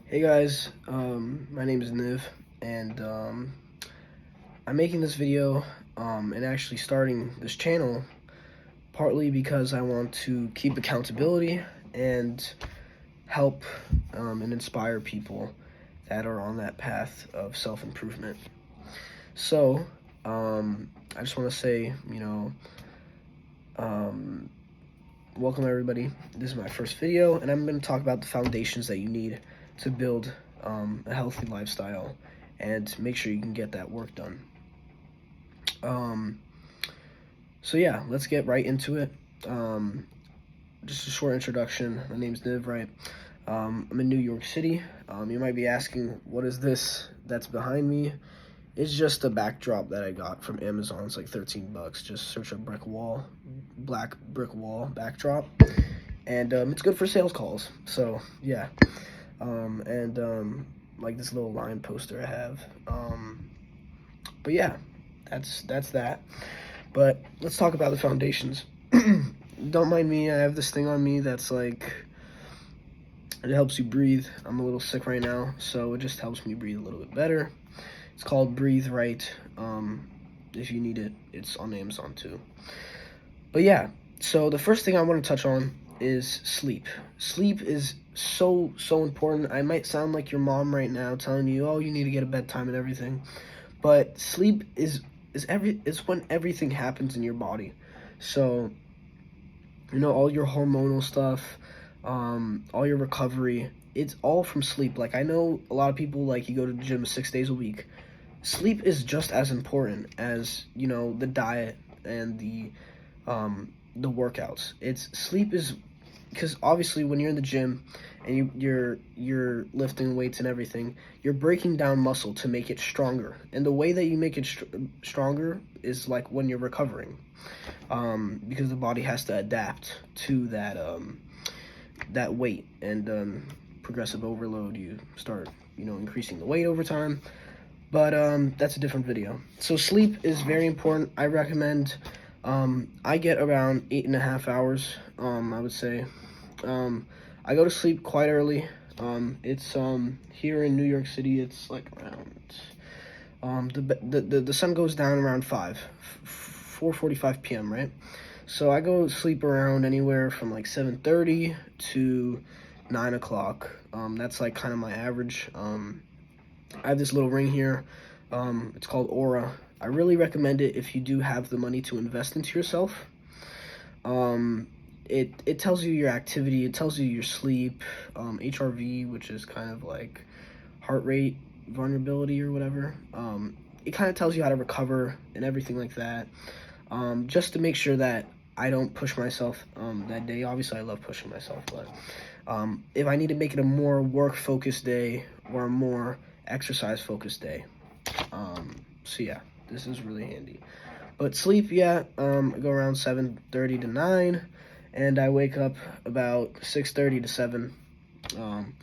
Hey guys, my name is Niv, and I'm making this video and actually starting this channel partly because I want to keep accountability and help and inspire people that are on that path of self-improvement. So, I just want to say, um, welcome everybody. This is my first video, and I'm going to talk about the foundations that you need to build a healthy lifestyle and make sure you can get that work done. So yeah, let's get right into it. Just a short introduction. My name's Niv, right? I'm in New York City. You might be asking, what is this that's behind me? It's just a backdrop that I got from Amazon. It's like 13 bucks. Just search a black brick wall backdrop. And it's good for sales calls. So yeah. Like this little line poster I have. But yeah, that's that. But let's talk about the foundations. Don't mind me, I have this thing on me that's like, it helps you breathe. I'm a little sick right now, so it just helps me breathe a little bit better. It's called Breathe Right. If you need it, it's on Amazon too. But yeah, so the first thing I want to touch on is sleep. Sleep is so important. I might sound like your mom right now telling you, oh, you need to get a bedtime and everything. But sleep is when everything happens in your body. So, all your hormonal stuff, all your recovery, it's all from sleep. Like, I know a lot of people, like, you go to the gym 6 days a week. Sleep is just as important as, the diet and the workouts. Sleep is, because obviously when you're in the gym and you're lifting weights and everything, you're breaking down muscle to make it stronger. And the way that you make it stronger is like when you're recovering, because the body has to adapt to that weight and progressive overload. You start increasing the weight over time. But that's a different video. So sleep is very important. I recommend, I get around 8.5 hours, I would say. I go to sleep quite early. It's here in New York City, it's like around, the sun goes down around 4:45 p.m., right? So I go to sleep around anywhere from like 7:30 to 9 o'clock. That's like kind of my average. I have this little ring here. It's called Oura. I really recommend it if you do have the money to invest into yourself. It tells you your activity. It tells you your sleep. HRV, which is kind of like heart rate vulnerability or whatever. It kind of tells you how to recover and everything like that. Just to make sure that I don't push myself that day. Obviously, I love pushing myself, but if I need to make it a more work-focused day or a more exercise-focused day. So yeah, this is really handy. But sleep, yeah, I go around 7:30 to 9, and I wake up about 6:30 to 7. And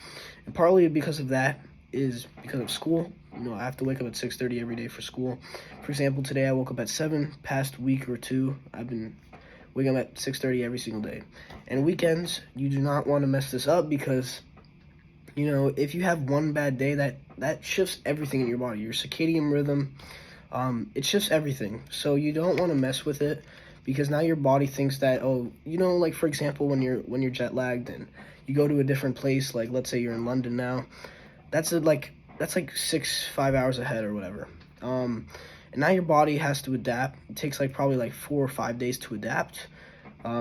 partly because of that is because of school. I have to wake up at 6:30 every day for school. For example, today I woke up at 7. Past week or two, I've been waking up at 6:30 every single day. And weekends, you do not want to mess this up because, if you have one bad day, that shifts everything in your body. Your circadian rhythm, it shifts everything. So you don't want to mess with it because now your body thinks that, like for example, when you're jet lagged and you go to a different place, like let's say you're in London now, that's like 5 hours ahead or whatever. And now your body has to adapt. It takes probably 4 or 5 days to adapt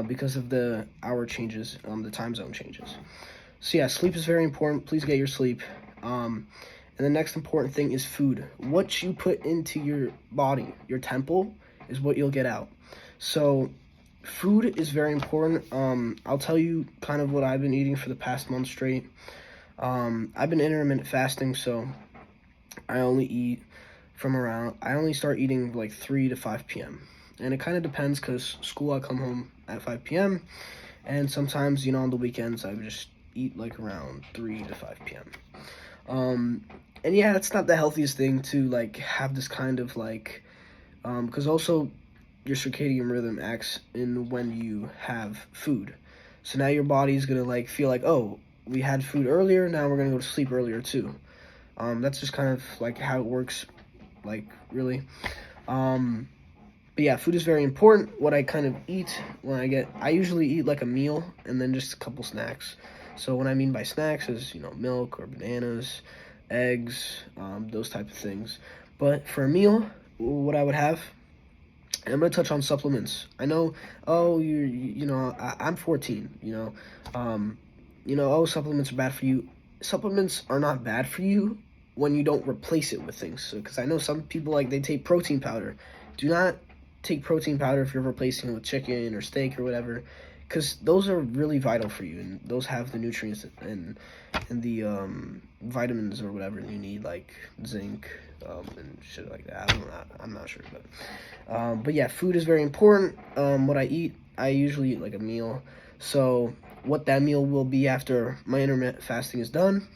because of the hour changes, the time zone changes. So yeah, sleep is very important. Please get your sleep. And the next important thing is food. What you put into your body, your temple, is what you'll get out. So food is very important. I'll tell you kind of what I've been eating for the past month straight. I've been intermittent fasting, so I only start eating 3 to 5 p.m. And it kind of depends because school, I come home at 5 p.m. And sometimes, on the weekends, I would just eat around 3 to 5 p.m. And yeah, that's not the healthiest thing to have this kind of because also your circadian rhythm acts in when you have food. So now your body's gonna feel oh, we had food earlier, now we're gonna go to sleep earlier too. That's just kind of like how it works, like really. Um, but yeah, food is very important. What I kind of eat when I usually eat like a meal and then just a couple snacks. So what I mean by snacks is, milk or bananas, eggs, those type of things. But for a meal, what I would have, and I'm gonna touch on supplements. I know, oh, I'm 14. Oh, supplements are bad for you. Supplements are not bad for you when you don't replace it with things. So, because I know some people like they take protein powder. Do not take protein powder if you're replacing it with chicken or steak or whatever, because those are really vital for you, and those have the nutrients and the vitamins or whatever you need, like zinc and shit like that. I'm not sure, but yeah, food is very important. What I eat, I usually eat like a meal. So what that meal will be after my intermittent fasting is done,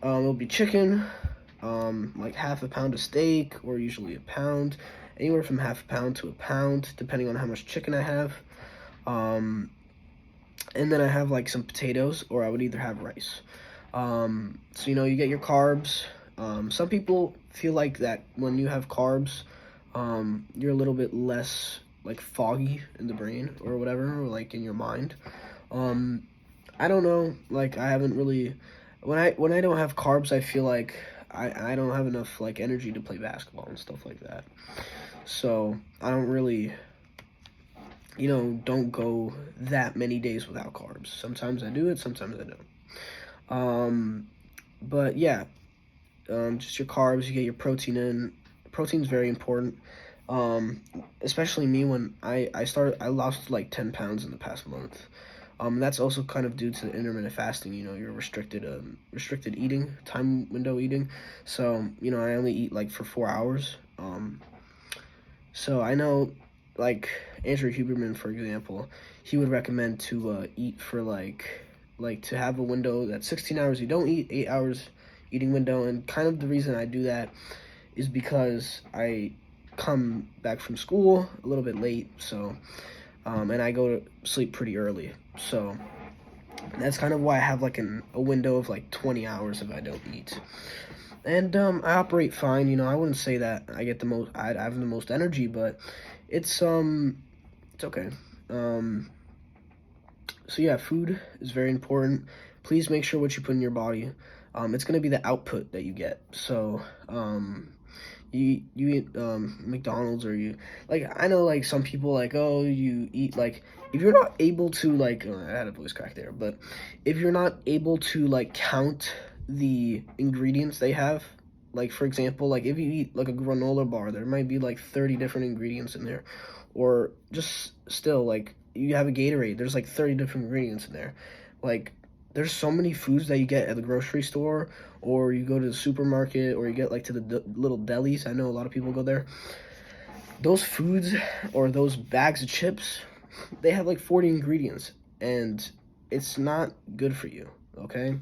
it'll be chicken, like half a pound of steak, or usually a pound, anywhere from half a pound to a pound, depending on how much chicken I have. And then I have like some potatoes, or I would either have rice. So you get your carbs. Some people feel like that when you have carbs, you're a little bit less like foggy in the brain or whatever, or like in your mind. I don't know. Like I haven't really when I don't have carbs, I feel like I don't have enough like energy to play basketball and stuff like that. So I don't really don't go that many days without carbs. Sometimes I do it, sometimes I don't. But yeah, just your carbs, you get your protein in. Protein's very important. Especially me when I lost like 10 pounds in the past month. That's also kind of due to intermittent fasting. You're restricted eating, time window eating. So, I only eat like for 4 hours. So I know, like Andrew Huberman, for example, he would recommend to eat for like to have a window that's 16 hours you don't eat, 8 hours eating window. And kind of the reason I do that is because I come back from school a little bit late, so and I go to sleep pretty early. So that's kind of why I have like a window of like 20 hours if I don't eat. And I operate fine. I wouldn't say that I get the most. I have the most energy, but it's okay. So yeah, food is very important. Please make sure what you put in your body. It's gonna be the output that you get. So you eat McDonald's, or you like, I know like some people like, oh, you eat like, if you're not able to like, I had a voice crack there, but if you're not able to like count the ingredients they have, like for example, like if you eat like a granola bar, there might be like 30 different ingredients in there, or just still like you have a Gatorade, there's like 30 different ingredients in there. Like there's so many foods that you get at the grocery store, or you go to the supermarket, or you get like to the little delis. I know a lot of people go there. Those foods or those bags of chips, they have like 40 ingredients, and it's not good for you. Okay,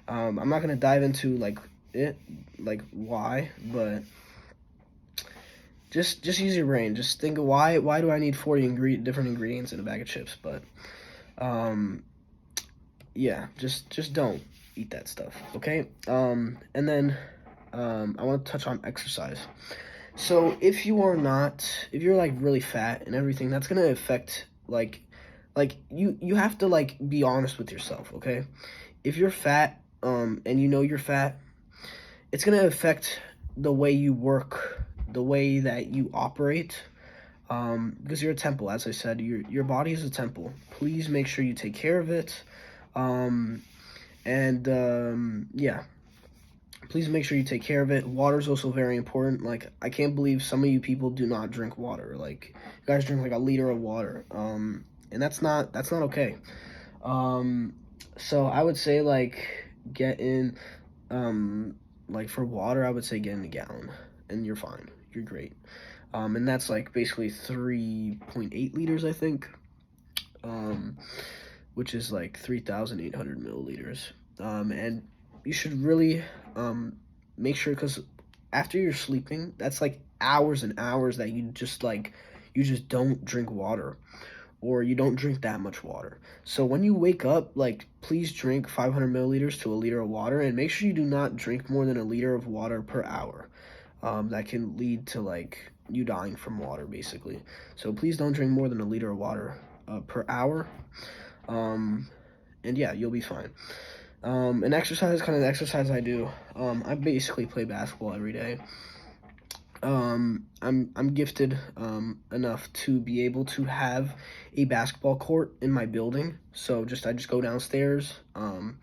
I'm not gonna dive into like why, but just use your brain. Just think of why do I need 40 different ingredients in a bag of chips? But yeah, just don't eat that stuff, okay? And then I want to touch on exercise. So if you're like really fat and everything, that's gonna affect like you have to like be honest with yourself, okay? If you're fat, and you're fat, it's gonna affect the way you work, the way that you operate, because you're a temple. As I said, your body is a temple. Please make sure you take care of it. Yeah, please make sure you take care of it. Water is also very important. Like, I can't believe some of you people do not drink water. Like, you guys drink like a liter of water. And that's not okay. So I would say like get in, like for water, I would say get in a gallon, and you're fine. You're great. And that's like basically 3.8 liters, I think. Which is like 3,800 milliliters. And you should really make sure, because after you're sleeping, that's like hours and hours that you just don't drink water. or you don't drink that much water. So when you wake up, like, please drink 500 milliliters to a liter of water, and make sure you do not drink more than a liter of water per hour. That can lead to, like, you dying from water, basically. So please don't drink more than a liter of water per hour. And yeah, you'll be fine. And exercise, kind of the exercise I do. I basically play basketball every day. I'm gifted enough to be able to have a basketball court in my building. So I just go downstairs, and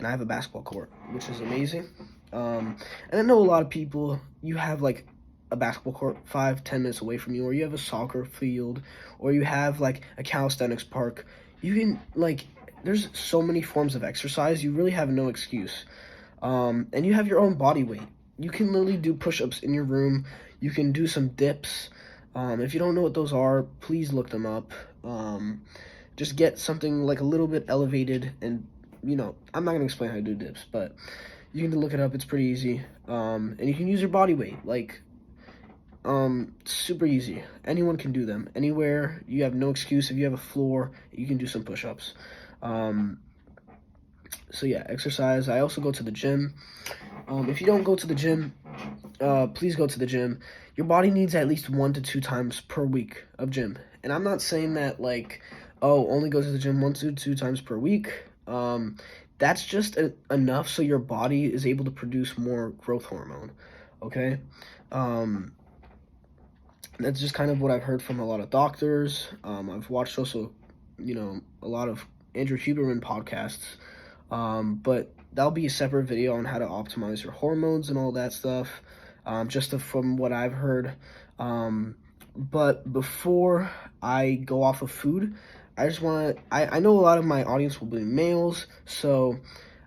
I have a basketball court, which is amazing. And I know a lot of people, you have like a basketball court 5-10 minutes away from you, or you have a soccer field, or you have like a calisthenics park. You can, like, there's so many forms of exercise, you really have no excuse. And you have your own body weight. You can literally do push-ups in your room. You can do some dips. If you don't know what those are, please look them up. Just get something like a little bit elevated, and I'm not gonna explain how to do dips, but you can look it up. It's pretty easy. And you can use your body weight, like, super easy. Anyone can do them. Anywhere, you have no excuse. If you have a floor, you can do some push-ups. So yeah, exercise. I also go to the gym. If you don't go to the gym, please go to the gym. Your body needs at least 1 to 2 times per week of gym. And I'm not saying that, like, oh, only go to the gym 1 to 2 times per week. That's just enough so your body is able to produce more growth hormone, okay? That's just kind of what I've heard from a lot of doctors. I've watched also, a lot of Andrew Huberman podcasts, but that'll be a separate video on how to optimize your hormones and all that stuff, from what I've heard. But before I go off of food, I just want to, I know a lot of my audience will be males, so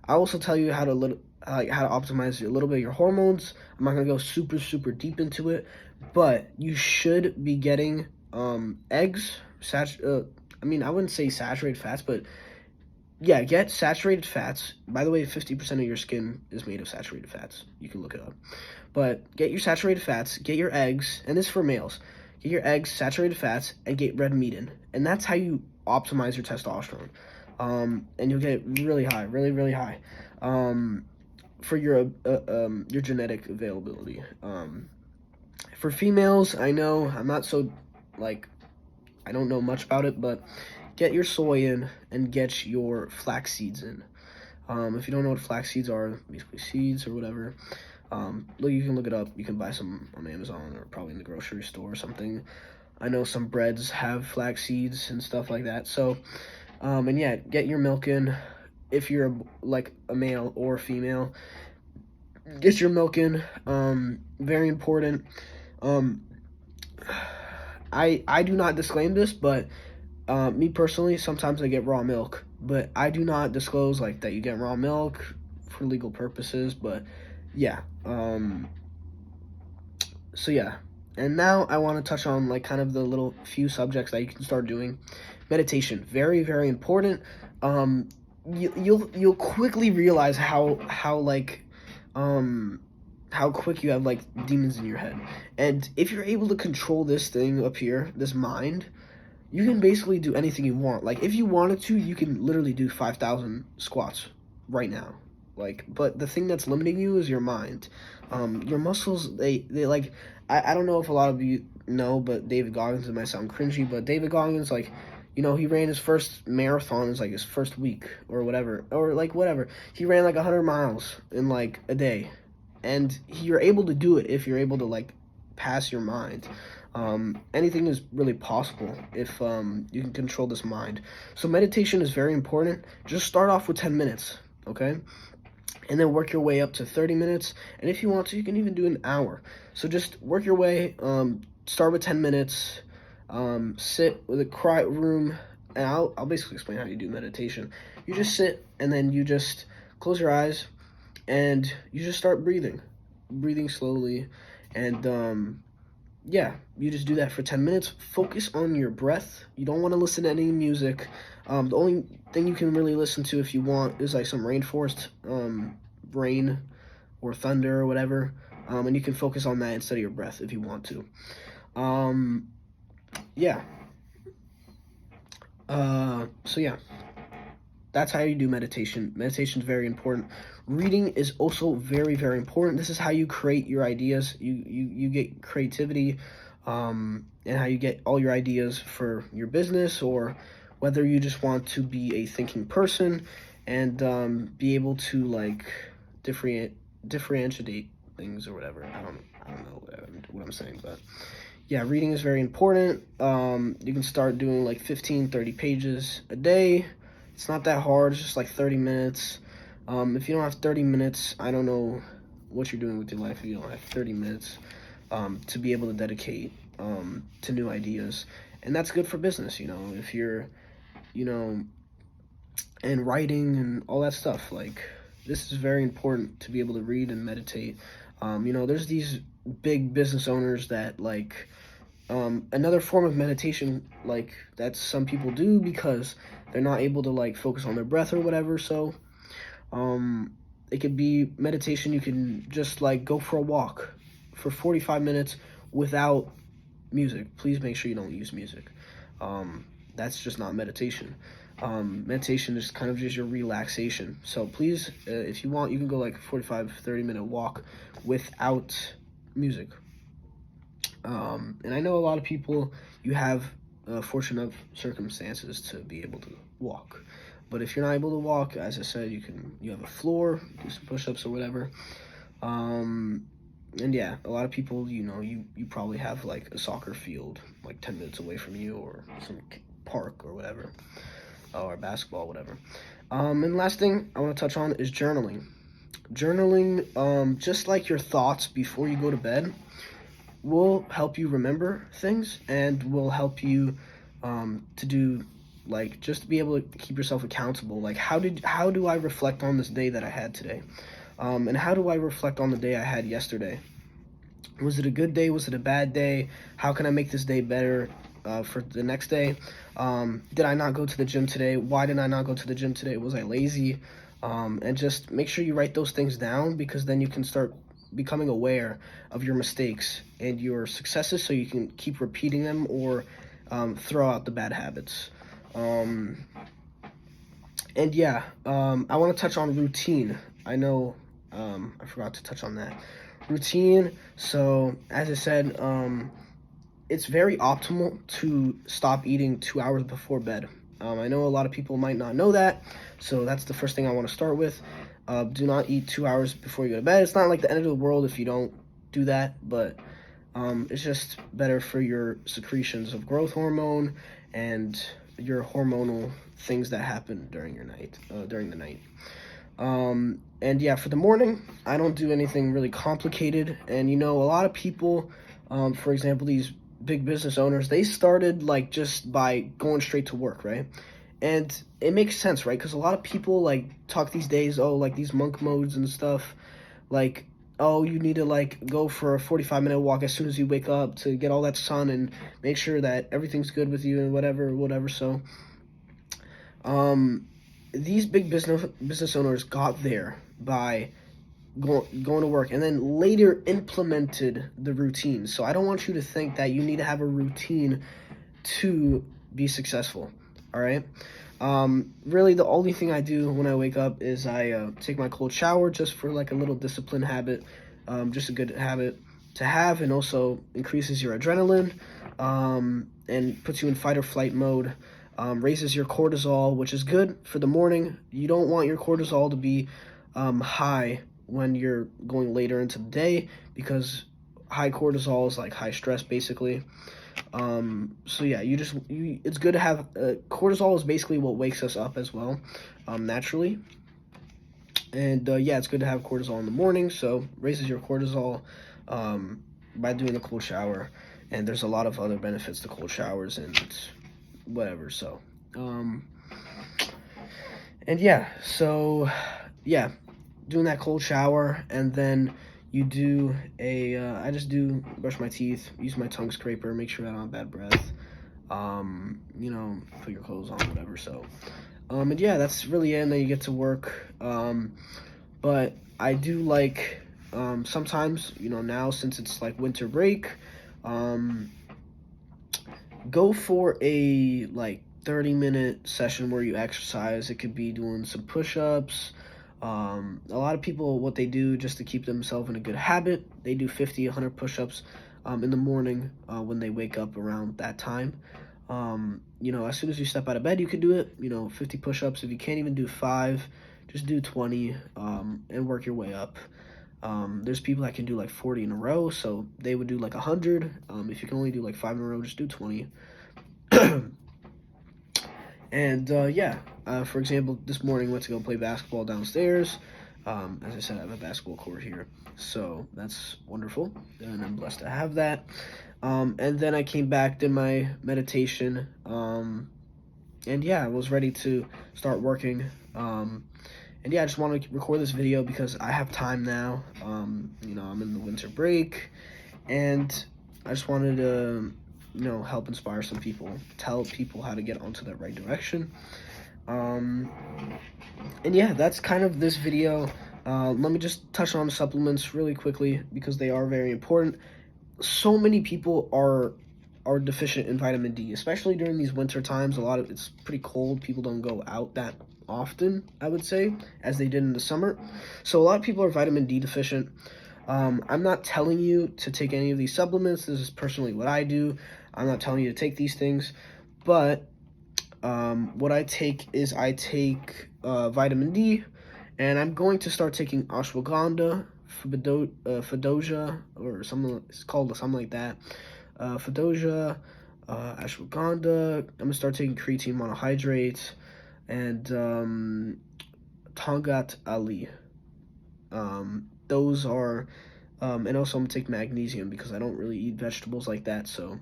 I also tell you how to optimize a little bit of your hormones. I'm not going to go super, super deep into it, but you should be getting eggs, I wouldn't say saturated fats, but yeah, get saturated fats. By the way, 50% of your skin is made of saturated fats. You can look it up. But get your saturated fats, get your eggs, and this is for males. Get your eggs, saturated fats, and get red meat in. And that's how you optimize your testosterone. And you'll get really high, really, really high, for your genetic availability. For females, I know I'm not so, like, I don't know much about it, but get your soy in and get your flax seeds in. If you don't know what flax seeds are, basically seeds or whatever, you can look it up. You can buy some on Amazon or probably in the grocery store or something. I know some breads have flax seeds and stuff like that. So, and yeah, get your milk in. If you're like a male or female, get your milk in. Very important. I do not disclaim this, but me personally, sometimes I get raw milk, but I do not disclose like that you get raw milk for legal purposes. But yeah, so yeah, and now I want to touch on like kind of the little few subjects that you can start doing. Meditation, very, very important. You'll quickly realize how quick you have like demons in your head, and if you're able to control this thing up here, this mind, you can basically do anything you want. Like, if you wanted to, you can literally do 5,000 squats right now. Like, but the thing that's limiting you is your mind. Your muscles, they like, I don't know if a lot of you know, but David Goggins, it might sound cringy, but David Goggins, like, he ran his first marathon, like his first week or whatever, He ran like 100 miles in like a day. And you're able to do it if you're able to like pass your mind. Anything is really possible if you can control this mind. So meditation is very important. Just start off with 10 minutes, okay? And then work your way up to 30 minutes. And if you want to, you can even do an hour. So just work your way. Start with 10 minutes. Sit with a quiet room. And I'll basically explain how you do meditation. You just sit and then you just close your eyes and you just start breathing slowly. And yeah, you just do that for 10 minutes. Focus on your breath. You don't want to listen to any music. The only thing you can really listen to if you want is like some rainforest, rain or thunder or whatever. And you can focus on that instead of your breath if you want to. Yeah. So yeah, that's how you do meditation. Meditation is very important. Reading is also very, very important. This is how you create your ideas. You get creativity, and how you get all your ideas for your business, or whether you just want to be a thinking person and be able to like differentiate things or whatever. I don't know what I'm saying, but yeah, reading is very important. You can start doing like 15, 30 pages a day. It's not that hard. It's just like 30 minutes. If you don't have 30 minutes, I don't know what you're doing with your life if you don't have 30 minutes to be able to dedicate to new ideas. And that's good for business, if you're, you know, and writing and all that stuff. Like, this is very important to be able to read and meditate. There's these big business owners that like another form of meditation, like that some people do because they're not able to like focus on their breath or whatever. So it could be meditation. You can just like go for a walk for 45 minutes without music. Please make sure you don't use music. That's just not meditation. Meditation is kind of just your relaxation. So please, if you want, you can go like a 45, 30-minute walk without music. And I know a lot of people, you have fortunate circumstances to be able to walk. But if you're not able to walk, as I said, you have a floor, do some push-ups or whatever. And yeah, a lot of people, you probably have like a soccer field like 10 minutes away from you, or some park or whatever, or basketball, whatever. And last thing I want to touch on is journaling. Journaling, just like your thoughts before you go to bed, will help you remember things and will help you to do, like, just to be able to keep yourself accountable. Like, how do I reflect on this day that I had today? And how do I reflect on the day I had yesterday? Was it a good day? Was it a bad day? How can I make this day better for the next day? Did I not go to the gym today? Why did I not go to the gym today? Was I lazy? And just make sure you write those things down, because then you can start becoming aware of your mistakes and your successes, so you can keep repeating them, or throw out the bad habits. And yeah, I want to touch on routine. I know I forgot to touch on that. Routine. So as I said, it's very optimal to stop eating 2 hours before bed. I know a lot of people might not know that, so that's the first thing I want to start with. Do not eat 2 hours before you go to bed. It's not like the end of the world if you don't do that, but it's just better for your secretions of growth hormone and your hormonal things that happen during the night. And yeah, for the morning, I don't do anything really complicated. And a lot of people, for example, these big business owners, they started like just by going straight to work, right? And it makes sense, right? Because a lot of people like talk these days, oh, like these monk modes and stuff, like, oh, you need to like go for a 45-minute walk as soon as you wake up to get all that sun and make sure that everything's good with you and whatever. So, these big business owners got there by going to work, and then later implemented the routine. So I don't want you to think that you need to have a routine to be successful. All right. Really, the only thing I do when I wake up is I take my cold shower, just for like a little discipline habit, just a good habit to have, and also increases your adrenaline, and puts you in fight or flight mode. Raises your cortisol, which is good for the morning. You don't want your cortisol to be high when you're going later into the day, because high cortisol is like high stress, basically. So yeah, it's good to have cortisol is basically what wakes us up as well, naturally. And yeah, it's good to have cortisol in the morning, so raises your cortisol by doing the cold shower. And there's a lot of other benefits to cold showers and whatever. So and yeah, so yeah, doing that cold shower, and then you do I just do brush my teeth, use my tongue scraper, make sure I don't have bad breath, put your clothes on, whatever. So and yeah, that's really it. And then you get to work. But I do like sometimes, now since it's like winter break, go for a like 30-minute session where you exercise. It could be doing some push-ups. A lot of people, what they do just to keep themselves in a good habit, they do 50, 100 push-ups in the morning when they wake up around that time. As soon as you step out of bed, you could do it, 50 push-ups. If you can't even do 5, just do 20 and work your way up. There's people that can do like 40 in a row, so they would do like 100. If you can only do like 5 in a row, just do 20. And for example, this morning I went to go play basketball downstairs. As I said, I have a basketball court here, so that's wonderful, and I'm blessed to have that. And then I came back, did my meditation, and I was ready to start working. I just wanted to record this video because I have time now. I'm in the winter break, and I just wanted to help inspire some people, tell people how to get onto that right direction. That's kind of this video. Let me just touch on supplements really quickly because they are very important. So many people are deficient in vitamin D, especially during these winter times. It's pretty cold. People don't go out that often, I would say, as they did in the summer. So a lot of people are vitamin D deficient. I'm not telling you to take any of these supplements. This is personally what I do. I'm not telling you to take these things, but what I take is vitamin D, and I'm going to start taking ashwagandha, Fadoja, or something. It's called something like that. Fadoja, ashwagandha. I'm gonna start taking creatine monohydrate, and Tongat Ali. Those are, and also I'm gonna take magnesium because I don't really eat vegetables like that, so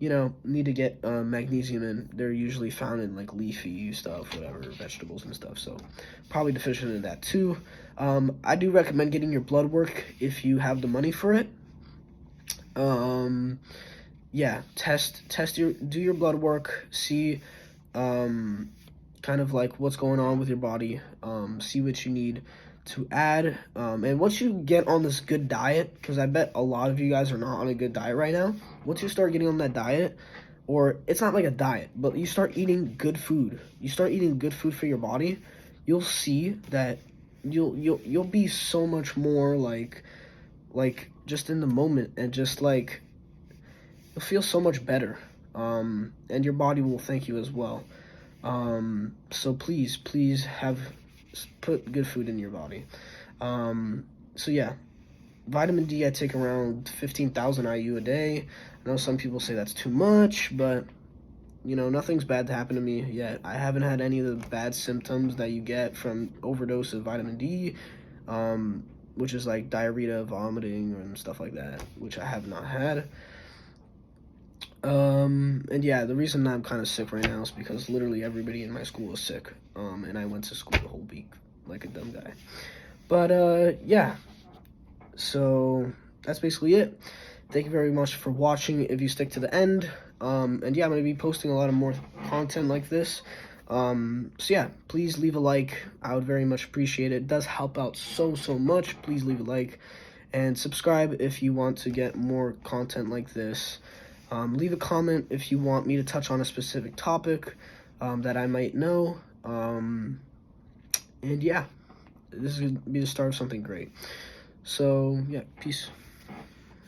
need to get magnesium in. They're usually found in like leafy stuff, whatever, vegetables and stuff, so probably deficient in that too. I do recommend getting your blood work if you have the money for it. Do your blood work, see kind of like what's going on with your body, see what you need to add, and once you get on this good diet, because I bet a lot of you guys are not on a good diet right now. Once you start getting on that diet, or it's not like a diet, but you start eating good food, for your body, you'll see that you'll be so much more like just in the moment, and just like you'll feel so much better, and your body will thank you as well. So please put good food in your body. Vitamin D, I take around 15,000 IU a day. I know some people say that's too much, but nothing's bad to happen to me yet. I haven't had any of the bad symptoms that you get from overdose of vitamin D, which is like diarrhea, vomiting, and stuff like that, which I have not had. The reason I'm kind of sick right now is because literally everybody in my school is sick, and I went to school the whole week like a dumb guy. But so that's basically it. Thank you very much for watching if you stick to the end. I'm going to be posting a lot of more content like this. Please leave a like. I would very much appreciate it. It does help out so much. Please leave a like and subscribe if you want to get more content like this. Leave a comment if you want me to touch on a specific topic that I might know. This is going to be the start of something great. So, peace.